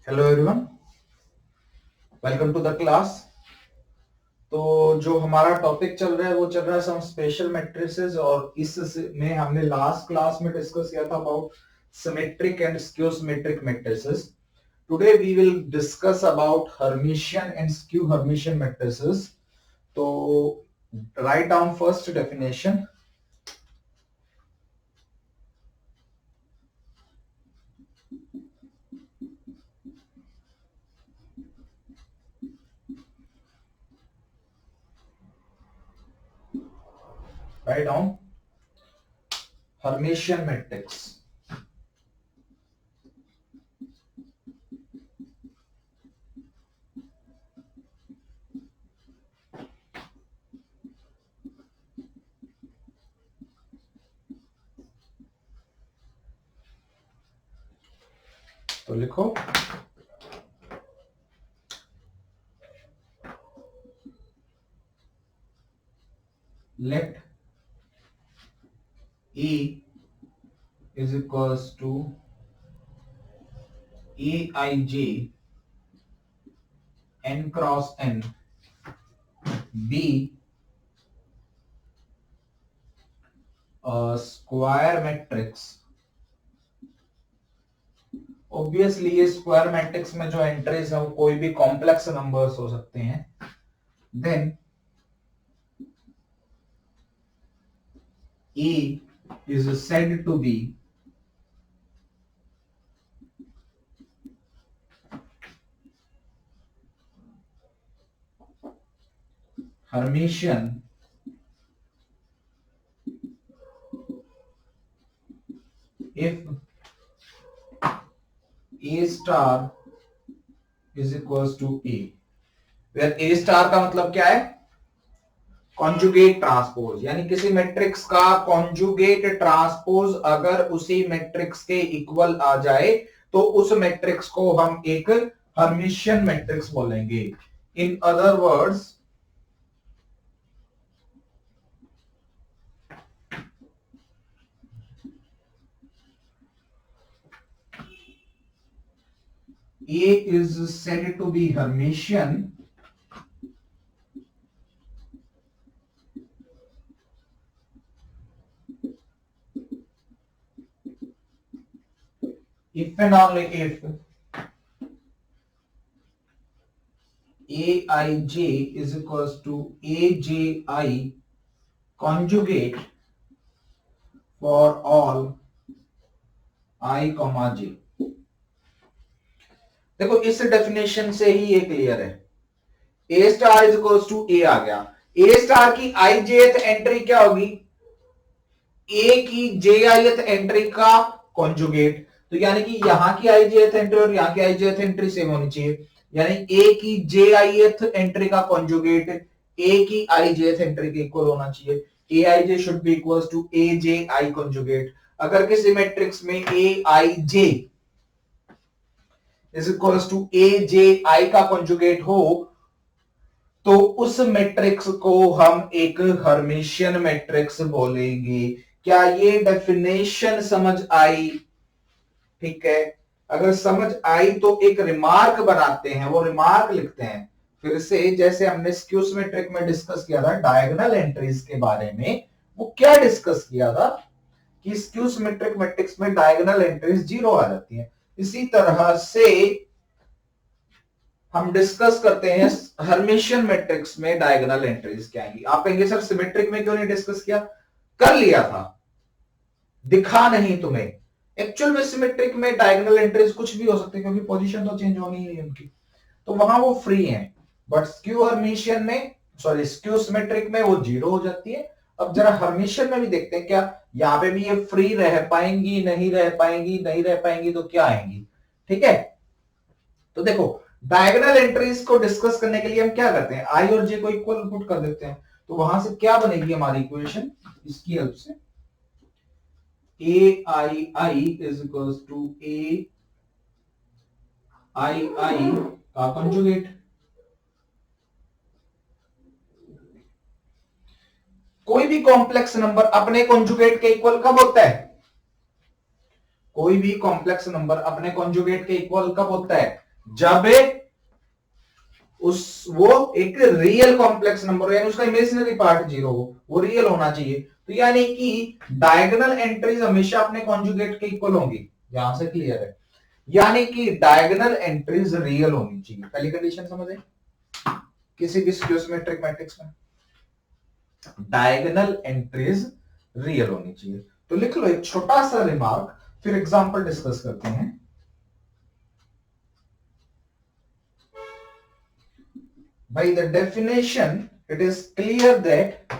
Hello everyone, welcome to the class. तो जो हमारा टॉपिक चल रहा है वो चल रहा है सम स्पेशल मैट्रिसेस, और इस में हमने लास्ट क्लास में डिस्कस किया था about symmetric and skew symmetric matrices. Today we will discuss about Hermitian and skew Hermitian matrices. तो write down first definition. Write down Hermitian matrix. तो लिखो let E is equals to Aij n cross n be a square matrix। Obviously ये square matrix में जो entries है वो कोई भी कॉम्प्लेक्स नंबर्स हो सकते हैं। Then E is said to be Hermitian if A star is equals to A, where A star का मतलब क्या है? कॉन्जुगेट ट्रांसपोज, यानी किसी मैट्रिक्स का कॉन्जुगेट ट्रांसपोज अगर उसी मैट्रिक्स के इक्वल आ जाए तो उस मैट्रिक्स को हम एक हर्मिशियन मैट्रिक्स बोलेंगे। In other words A is said to be Hermitian if and only if Aij is equals to Aji conjugate for all I, j। देखो इस डेफिनेशन से ही ये क्लियर है। ए स्टार इज इक्वल्स टू ए आ गया। ए star की I jth entry क्या होगी? ए की जे आईथ एंट्री का कॉन्जुगेट। तो यानी कि यहां की आई जेथ एंट्री और यहां की आई जेथ एंट्री सेम होनी चाहिए, यानी ए की जे आईथ एंट्री का कॉन्जुगेट ए की आई जेथ एंट्री के इक्वल होना चाहिए। A I J should be equals to A J I conjugate. अगर किसी मैट्रिक्स में A I J is equals to A J I का कॉन्जुगेट हो तो उस मैट्रिक्स को हम एक हर्मिशियन मैट्रिक्स बोलेंगे। क्या ये डेफिनेशन समझ आई? ठीक है, अगर समझ आई तो एक रिमार्क बनाते हैं, वो रिमार्क लिखते हैं फिर से, जैसे हमने स्क्यू सिमेट्रिक में डिस्कस किया था डायगोनल एंट्रीज के बारे में। वो क्या डिस्कस किया था कि स्क्यू सिमेट्रिक मैट्रिक्स में डायगोनल एंट्रीज जीरो आ जाती हैं। इसी तरह से हम डिस्कस करते हैं हर्मिशियन मैट्रिक्स में डायगोनल एंट्रीज क्या आएंगी। आप कहेंगे सर सिमेट्रिक में क्यों नहीं डिस्कस किया? कर लिया था, दिखा नहीं तुम्हें। एक्चुअल में सिमेट्रिक में डायगोनल एंट्रीज कुछ भी हो सकते हैं क्योंकि पोजीशन तो चेंज होनी ही है उनकी, तो वहां वो फ्री हैं। बट स्क्यू हर्मिशियन में, सॉरी स्क्यू सिमेट्रिक में वो जीरो हो जाती है। अब जरा हर्मिशियन में भी देखते हैं क्या यहाँ पे भी ये फ्री रह पाएंगी, नहीं रह पाएंगी, नहीं रह पाएंगी तो क्या आएंगी। ठीक है, तो देखो डायगोनल एंट्रीज को डिस्कस करने के लिए हम क्या करते हैं, आई और जे को इक्वल पुट कर देते हैं। तो वहां से क्या बनेगी हमारी इक्वेशन, इसकी हेल्प से ए आई आई इज इक्वल्स टू ए आई आई का कंजुगेट। कोई भी कॉम्प्लेक्स नंबर अपने कंजुगेट के इक्वल कब होता है? कोई भी कॉम्प्लेक्स नंबर अपने कॉन्जुगेट के इक्वल कब होता है? जब वो एक रियल कॉम्प्लेक्स नंबर हो, यानी उसका इमेजिनरी पार्ट जीरो हो, वो रियल होना चाहिए। तो यानी कि डायगोनल एंट्रीज हमेशा अपने कॉन्जुगेट के इक्वल होंगी, यहां से क्लियर है। यानी कि डायगोनल एंट्रीज रियल होनी चाहिए, पहली कंडीशन समझे किसी भी स्क्यूसिमेट्रिक मैट्रिक्स में डायगोनल एंट्रीज रियल होनी चाहिए। तो लिख लो एक छोटा सा रिमार्क, फिर एग्जांपल डिस्कस करते हैं। By the definition, it is clear that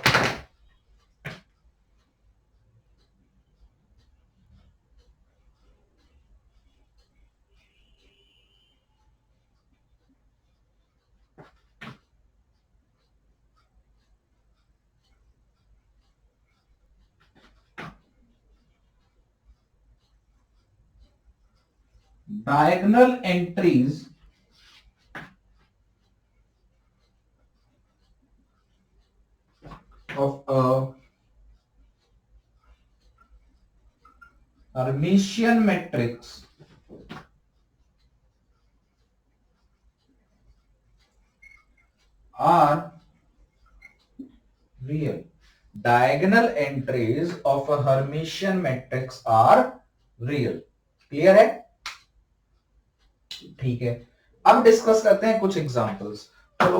diagonal entries of a Hermitian matrix are real. Diagonal entries of a Hermitian matrix are real. Clear है? ठीक है, अब डिस्कस करते हैं कुछ एग्जांपल्स। चलो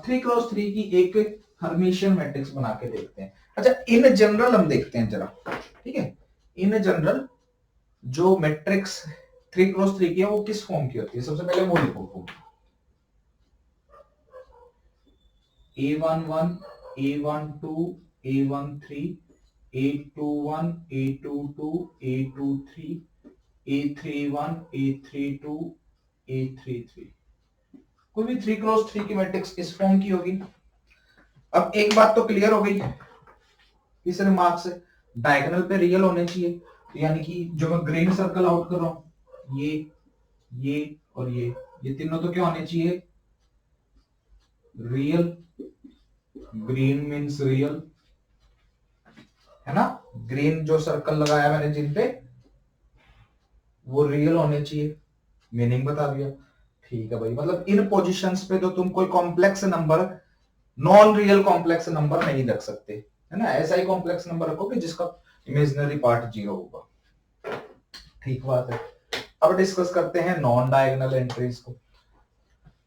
3x3 की एक हर्मिशियन मैट्रिक्स बना के देखते हैं। अच्छा, इन जनरल हम देखते हैं जरा, ठीक है। इन जनरल जो मैट्रिक्स 3x3 की है वो किस फॉर्म की होती है, सबसे पहले वो लिखो। A11, A12, A13, A21, A22, A23, A31, A32, A33। कोई भी 3x3 की मैट्रिक्स इस फॉर्म की होगी। अब एक बात तो क्लियर हो गई इस रिमार्क से, डायगोनल पे रियल होने चाहिए। तो यानी कि जो मैं ग्रीन सर्कल आउट कर रहा हूं, ये और ये तीनों तो क्या होने चाहिए, रियल। ग्रीन मीन्स रियल, है ना। ग्रीन जो सर्कल लगाया मैंने जिन पे, वो रियल होने चाहिए, मीनिंग बता दिया। ठीक है भाई, मतलब इन पोजीशंस पे तो तुम कोई complex number, non real complex number नहीं रख सकते, है ना। ऐसा ही कॉम्प्लेक्स नंबर रखोगे जिसका इमेजिनरी पार्ट जीरो होगा। ठीक बात है। अब डिस्कस करते हैं नॉन डायगोनल एंट्रीज को।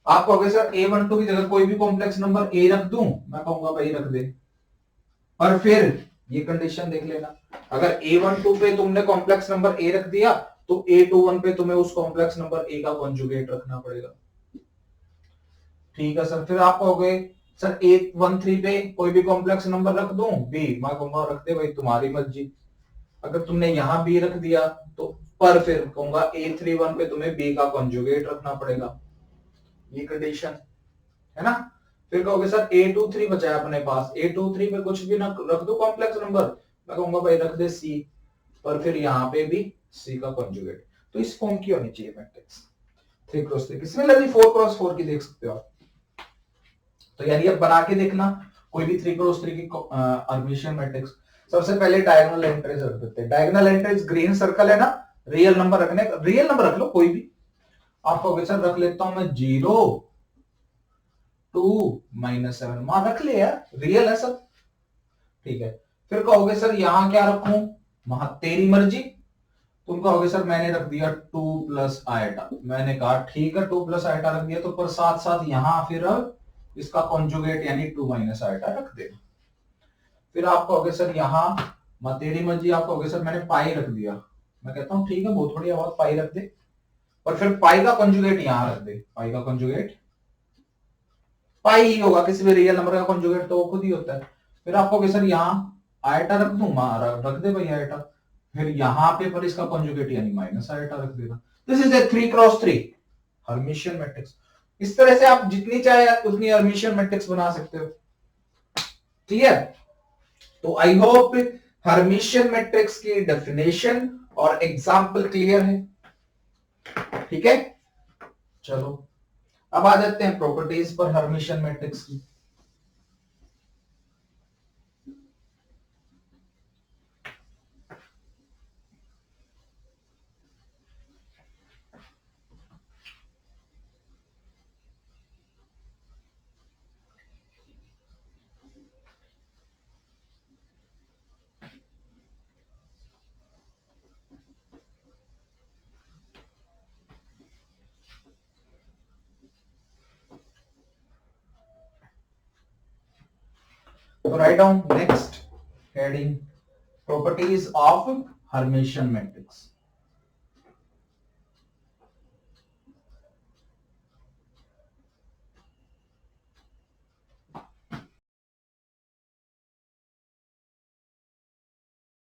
आप कहोगे सर A12 की जगह कोई भी कॉम्प्लेक्स नंबर ए रख दूं, मैं कहूंगा भाई रख दे। और फिर ये कंडीशन देख लेना, अगर A12 पे तुमने कॉम्प्लेक्स नंबर ए रख दिया तो A21 पे तुम्हें उस कॉम्प्लेक्स नंबर ए का कॉन्जुगेट रखना पड़ेगा। ठीक है सर, फिर आप कहोगे सर A13 पे कोई भी कॉम्प्लेक्स नंबर रख दूं बी, मैं कहूंगा रख दे भाई, तुम्हारी मर्जी। अगर तुमने यहां बी रख दिया तो पर फिर कहूंगा A31 पे तुम्हें बी का कॉन्जुगेट रखना पड़ेगा, ये कंडीशन है ना। फिर कहोगे सर A23 बचा है अपने पास, A23 पे कुछ भी ना रख दो कॉम्प्लेक्स नंबर, मैं कहूंगा भाई रख दे सी, पर फिर यहाँ पे भी सी का कॉन्जुगेट। तो इस फॉर्म की होनी चाहिए मैट्रिक्स 3x3 की। सिमिलरली 4x4 की देख सकते हो आप। तो यानी अब बना के देखना कोई भी 3x3 की हर्मिशियन मैट्रिक्स। सबसे पहले डायगोनल एंट्रीज रख देते हैं। डायगोनल एंट्रीज ग्रीन सर्कल है ना, रियल नंबर रखने, रियल नंबर रख लो कोई भी। आप कहोगे सर रख लेता हूं मैं 0, 2, -7, मान रख ले यार, रियल है सब। ठीक है, फिर कहोगे सर यहां क्या रखूं, वहां तेरी मर्जी। तुम कहोगे सर मैंने रख दिया 2 प्लस आयटा, मैंने कहा ठीक है 2 प्लस आयटा रख दिया, तो पर साथ साथ यहां फिर इसका कॉन्जुगेट यानी 2 माइनस आयटा रख देना। फिर आप कहोगे सर यहां तेरी मर्जी, आप कहोगे सर मैंने पाई रख दिया, मैं कहता हूं ठीक है बहुत बढ़िया बात, पाई रख दे, और फिर पाई का कॉन्जुगेट यहां रख दे। पाई का कॉन्जुगेट पाई ही होगा, किसी भी रियल नंबर का कॉन्जुगेट तो वो खुद ही होता है। फिर आप कहोगे सर यहाँ आयटा रख दूं, रख दे भाई आयटा, फिर यहाँ पे पर इसका कॉन्जुगेट यानी माइनस आयटा रख देना। This is a 3x3 Hermitian matrix. इस तरह से आप जितनी चाहे उतनी हर्मिशियन मैट्रिक्स बना सकते हो। क्लियर? तो आई होप हर्मिशियन मैट्रिक्स की डेफिनेशन और एग्जांपल क्लियर है। ठीक है, चलो अब आ जाते हैं प्रॉपर्टीज पर हर्मिशियन मैट्रिक्स की। तो write down next heading, properties of Hermitian matrix.